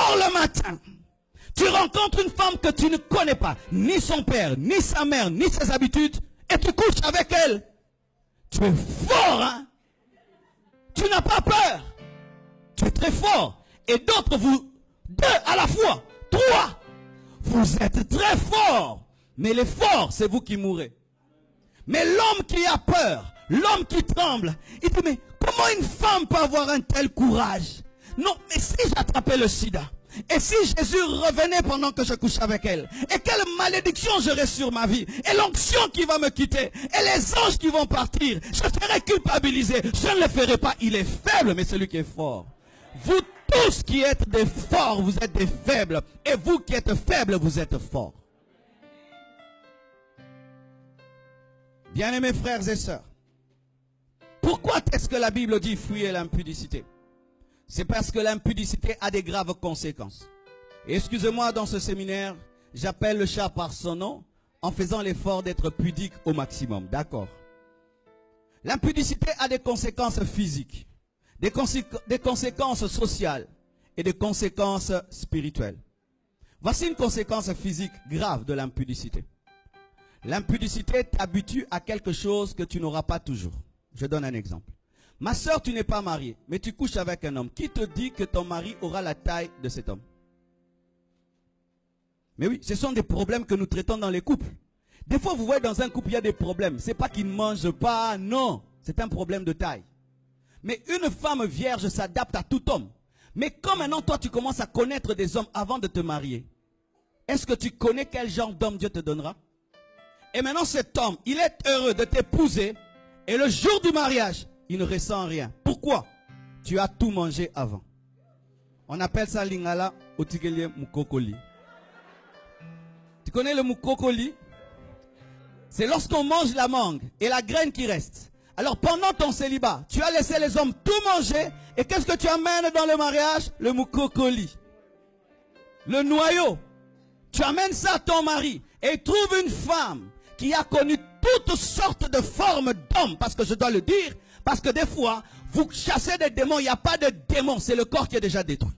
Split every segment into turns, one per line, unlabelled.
sors le matin, tu rencontres une femme que tu ne connais pas, ni son père, ni sa mère, ni ses habitudes, et tu couches avec elle. Tu es fort, hein? Tu n'as pas peur. Tu es très fort. Et d'autres, vous, 2 à la fois, 3, vous êtes très forts. Mais les forts, c'est vous qui mourrez. Mais l'homme qui a peur, l'homme qui tremble, il dit, mais comment une femme peut avoir un tel courage? Non, mais si j'attrapais le sida, et si Jésus revenait pendant que je couche avec elle, et quelle malédiction j'aurais sur ma vie, et l'onction qui va me quitter, et les anges qui vont partir, je serai culpabilisé. Je ne le ferai pas. Il est faible, mais celui qui est fort. Vous tous qui êtes des forts, vous êtes des faibles. Et vous qui êtes faibles, vous êtes forts. Bien-aimés frères et sœurs, pourquoi est-ce que la Bible dit fuyez l'impudicité? C'est parce que l'impudicité a des graves conséquences. Et excusez-moi, dans ce séminaire, j'appelle le chat par son nom en faisant l'effort d'être pudique au maximum. D'accord? L'impudicité a des conséquences physiques, des conséquences sociales et des conséquences spirituelles. Voici une conséquence physique grave de l'impudicité. L'impudicité t'habitue à quelque chose que tu n'auras pas toujours. Je donne un exemple. Ma soeur, tu n'es pas mariée, mais tu couches avec un homme. Qui te dit que ton mari aura la taille de cet homme? Mais oui, ce sont des problèmes que nous traitons dans les couples. Des fois, vous voyez dans un couple, il y a des problèmes. Ce n'est pas qu'il ne mange pas, non. C'est un problème de taille. Mais une femme vierge s'adapte à tout homme. Mais quand maintenant, toi, tu commences à connaître des hommes avant de te marier, est-ce que tu connais quel genre d'homme Dieu te donnera? Et maintenant, cet homme, il est heureux de t'épouser. Et le jour du mariage, il ne ressent rien. Pourquoi? Tu as tout mangé avant. On appelle ça lingala otigele mukokoli. Tu connais le mukokoli? C'est lorsqu'on mange la mangue et la graine qui reste. Alors pendant ton célibat, tu as laissé les hommes tout manger. Et qu'est-ce que tu amènes dans le mariage? Le mukokoli. Le noyau. Tu amènes ça à ton mari. Et trouve une femme qui a connu toutes sortes de formes d'hommes. Parce que je dois le dire. Parce que des fois, vous chassez des démons. Il n'y a pas de démons. C'est le corps qui est déjà détruit.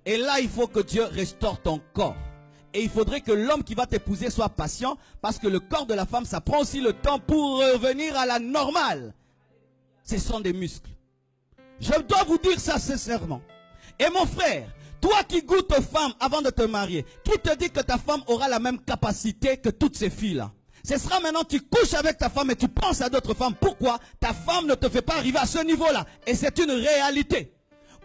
Et là, il faut que Dieu restaure ton corps. Et il faudrait que l'homme qui va t'épouser soit patient. Parce que le corps de la femme, ça prend aussi le temps pour revenir à la normale. Ce sont des muscles. Je dois vous dire ça sincèrement. Et mon frère, toi qui goûtes aux femmes avant de te marier, qui te dit que ta femme aura la même capacité que toutes ces filles-là? Ce sera maintenant tu couches avec ta femme et tu penses à d'autres femmes. Pourquoi? Ta femme ne te fait pas arriver à ce niveau-là. Et c'est une réalité.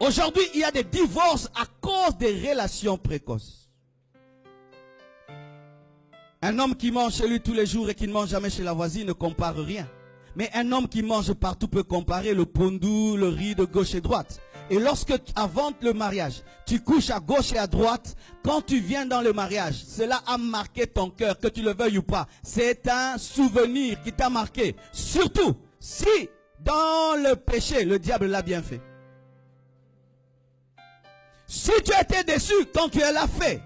Aujourd'hui, il y a des divorces à cause des relations précoces. Un homme qui mange chez lui tous les jours et qui ne mange jamais chez la voisine ne compare rien. Mais un homme qui mange partout peut comparer le pondu, le riz de gauche et droite. Et lorsque, avant le mariage, tu couches à gauche et à droite, quand tu viens dans le mariage, cela a marqué ton cœur, que tu le veuilles ou pas. C'est un souvenir qui t'a marqué. Surtout, si dans le péché, le diable l'a bien fait. Si tu as été déçu quand tu l'as fait,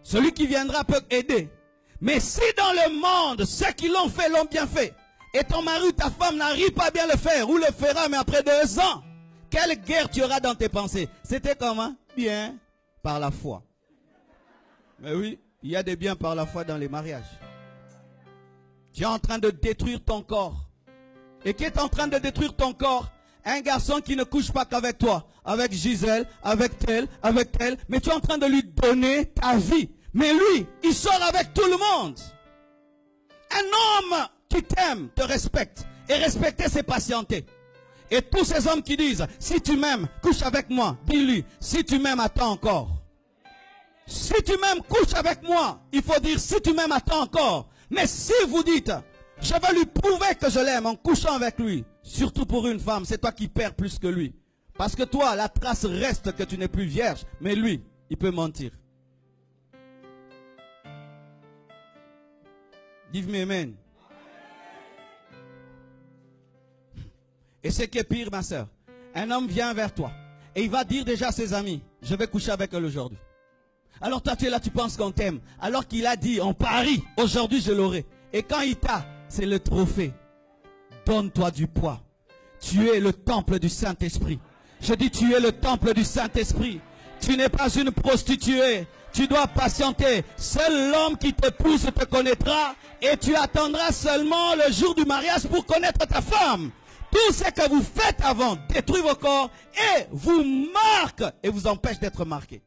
celui qui viendra peut aider. Mais si dans le monde, ceux qui l'ont fait l'ont bien fait, et ton mari ou ta femme n'arrive pas bien le faire, ou le fera, mais après 2 ans, quelle guerre tu auras dans tes pensées? C'était comment? Bien, par la foi. Mais oui, il y a des biens par la foi dans les mariages. Tu es en train de détruire ton corps. Et qui est en train de détruire ton corps? Un garçon qui ne couche pas qu'avec toi, avec Gisèle, avec tel, mais tu es en train de lui donner ta vie. Mais lui, il sort avec tout le monde. Un homme qui t'aime, te respecte. Et respecter, c'est patienter. Et tous ces hommes qui disent, si tu m'aimes, couche avec moi. Dis-lui, si tu m'aimes, attends encore. Si tu m'aimes, couche avec moi. Il faut dire, si tu m'aimes, attends encore. Mais si vous dites, je vais lui prouver que je l'aime en couchant avec lui. Surtout pour une femme, c'est toi qui perds plus que lui. Parce que toi, la trace reste que tu n'es plus vierge. Mais lui, il peut mentir. Give me amen. Et ce qui est pire, ma soeur, un homme vient vers toi et il va dire déjà à ses amis, je vais coucher avec elle aujourd'hui. Alors toi tu es là, tu penses qu'on t'aime. Alors qu'il a dit, on parie, aujourd'hui je l'aurai. Et quand il t'a, c'est le trophée. Donne-toi du poids. Tu es le temple du Saint-Esprit. Je dis, tu es le temple du Saint-Esprit. Tu n'es pas une prostituée. Tu dois patienter. Seul l'homme qui t'épouse te connaîtra et tu attendras seulement le jour du mariage pour connaître ta femme. Tout ce que vous faites avant détruit vos corps et vous marque et vous empêche d'être marqué.